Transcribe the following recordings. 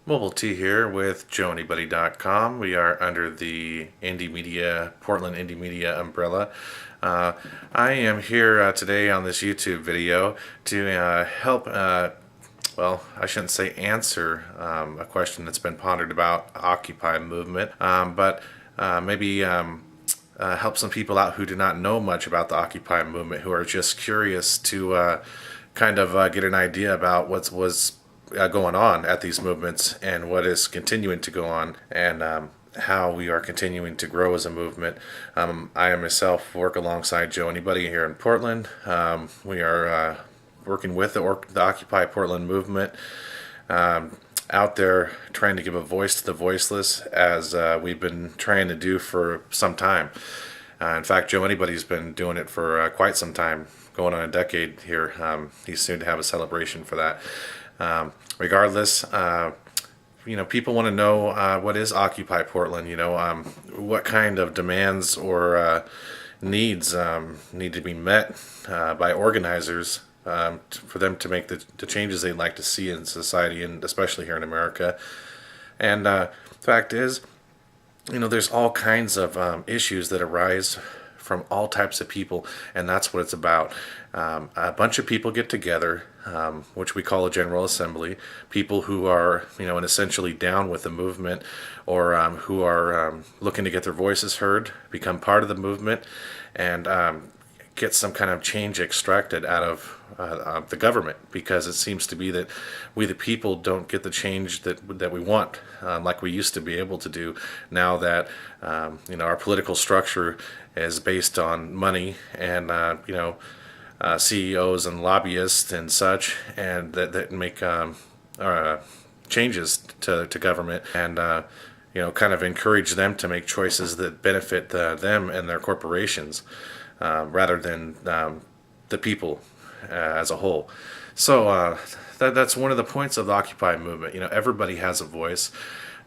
Mobile T here with JoeAnybody.com. We are under the Indie Media, Portland Indie Media umbrella. Uh, I am here today on this YouTube video to help, well, I shouldn't say answer a question that's been pondered about Occupy movement, but maybe help some people out who do not know much about the Occupy movement, who are just curious to get an idea about what was going on at these movements and what is continuing to go on, and how we are continuing to grow as a movement. I myself work alongside Joe Anybody here in Portland. We are working with the Occupy Portland movement, out there trying to give a voice to the voiceless, as we've been trying to do for some time. In fact, Joe Anybody's been doing it for quite some time, going on a decade here. He's soon to have a celebration for that. Regardless, people want to know what is Occupy Portland. What kind of demands or needs need to be met by organizers for them to make the changes they'd like to see in society, and especially here in America. And the fact is, there's all kinds of issues that arise from all types of people, and that's what it's about. A bunch of people get together, which we call a General Assembly, people who are, and essentially down with the movement, or who are looking to get their voices heard, become part of the movement, and get some kind of change extracted out of the government, because it seems to be that we the people don't get the change that we want, like we used to be able to do. Now that our political structure is based on money and CEOs and lobbyists and such, and that make changes to government, and kind of encourage them to make choices that benefit them and their corporations, rather than the people as a whole. So that's one of the points of the Occupy movement. Everybody has a voice.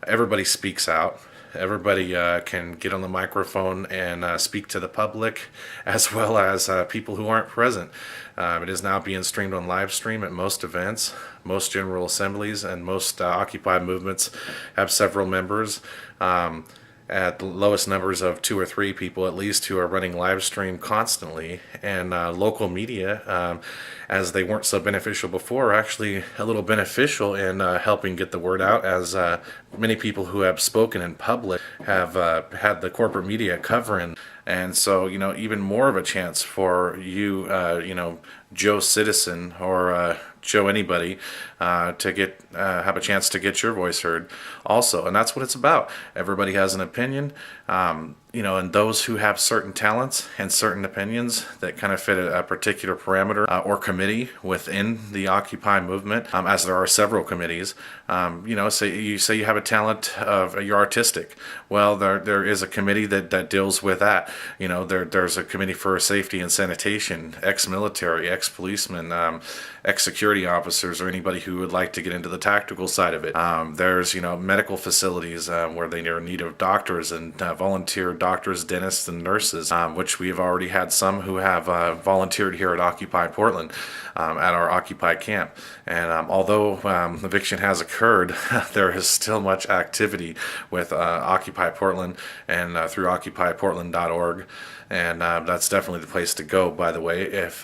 Everybody speaks out. Everybody can get on the microphone and speak to the public, as well as people who aren't present. It is now being streamed on live stream at most events, most General Assemblies, and most Occupy movements have several members. At the lowest numbers of 2 or 3 people at least, who are running live stream constantly. And local media, as they weren't so beneficial before, are actually a little beneficial in helping get the word out, as many people who have spoken in public have had the corporate media covering. And so, even more of a chance for you, Joe Citizen, or Joe Anybody, to get have a chance to get your voice heard also. And that's what it's about. Everybody has an opinion, and those who have certain talents and certain opinions that kind of fit a particular parameter or committee within the Occupy movement, as there are several committees. Say you have a talent of you're artistic. Well, there is a committee that deals with that. There's a committee for safety and sanitation, ex-military, ex-policemen, ex-security officers, or anybody who would like to get into the tactical side of it. There's medical facilities where they are in need of doctors and volunteer doctors, dentists, and nurses, which we have already had some who have volunteered here at Occupy Portland, at our Occupy camp. And although eviction has occurred, there is still much activity with Occupy Portland and through occupyportland.org, and that's definitely the place to go, by the way, if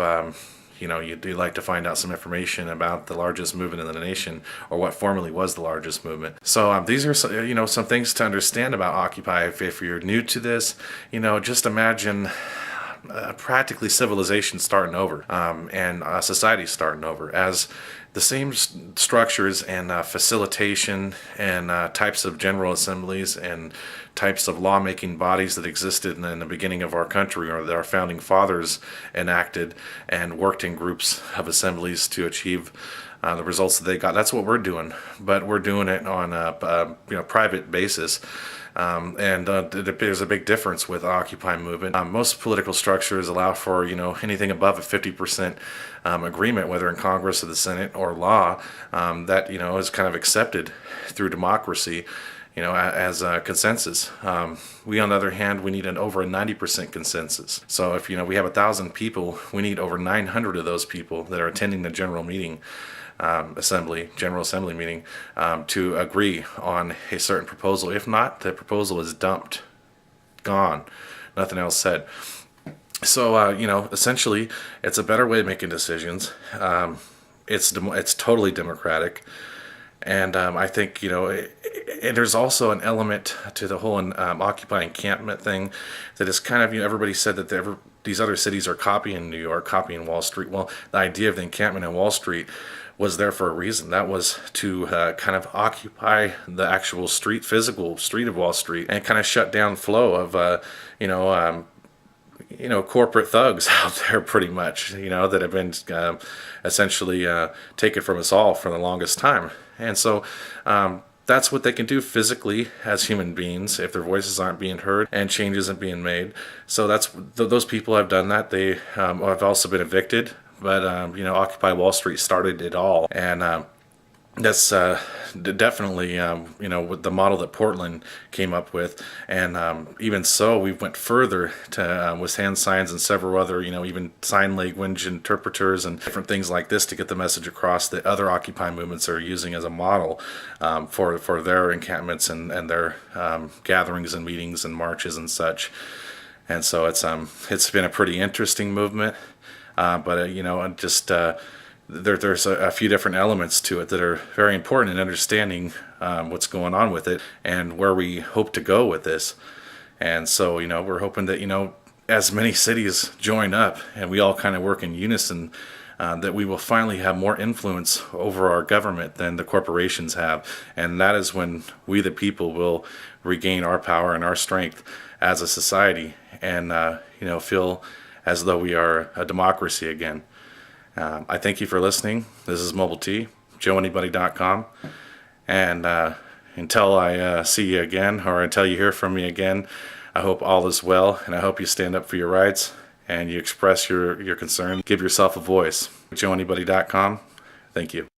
you do like to find out some information about the largest movement in the nation, or what formerly was the largest movement. So these are some things to understand about Occupy. If you're new to this, just imagine practically civilization starting over, and society starting over, as the same structures and facilitation and types of general assemblies and types of lawmaking bodies that existed in the beginning of our country, or that our founding fathers enacted and worked in groups of assemblies to achieve the results that they got. That's what we're doing, but we're doing it on a private basis. There's a big difference with Occupy movement. Most political structures allow for anything above a 50% agreement, whether in Congress or the Senate or law, that is kind of accepted through democracy. as a consensus. We, on the other hand, we need over a 90% consensus. So if, we have 1,000 people, we need over 900 of those people that are attending the general meeting, general assembly meeting, to agree on a certain proposal. If not, the proposal is dumped, gone, nothing else said. So, essentially, it's a better way of making decisions. It's totally democratic. And I think, there's also an element to the whole Occupy encampment thing that is kind of, everybody said that these other cities are copying New York, copying Wall Street. Well, the idea of the encampment in Wall Street was there for a reason. That was to kind of occupy the actual physical street of Wall Street, and kind of shut down flow of, corporate thugs out there, pretty much, that have been essentially taken from us all for the longest time. And so that's what they can do physically as human beings if their voices aren't being heard and change isn't being made. So those people have done that. They have also been evicted, but Occupy Wall Street started it all. And that's definitely, with the model that Portland came up with. And even so, we went further to with hand signs and several other, even sign language interpreters and different things like this to get the message across that other Occupy movements are using as a model for their encampments and their gatherings and meetings and marches and such. And so it's been a pretty interesting movement, but just there's a few different elements to it that are very important in understanding what's going on with it and where we hope to go with this. And so, we're hoping that, as many cities join up and we all kind of work in unison, that we will finally have more influence over our government than the corporations have. And that is when we, the people, will regain our power and our strength as a society and, feel as though we are a democracy again. I thank you for listening. This is Mobile T, JoeAnybody.com. And until I see you again, or until you hear from me again, I hope all is well, and I hope you stand up for your rights and you express your concern. Give yourself a voice. JoeAnybody.com. Thank you.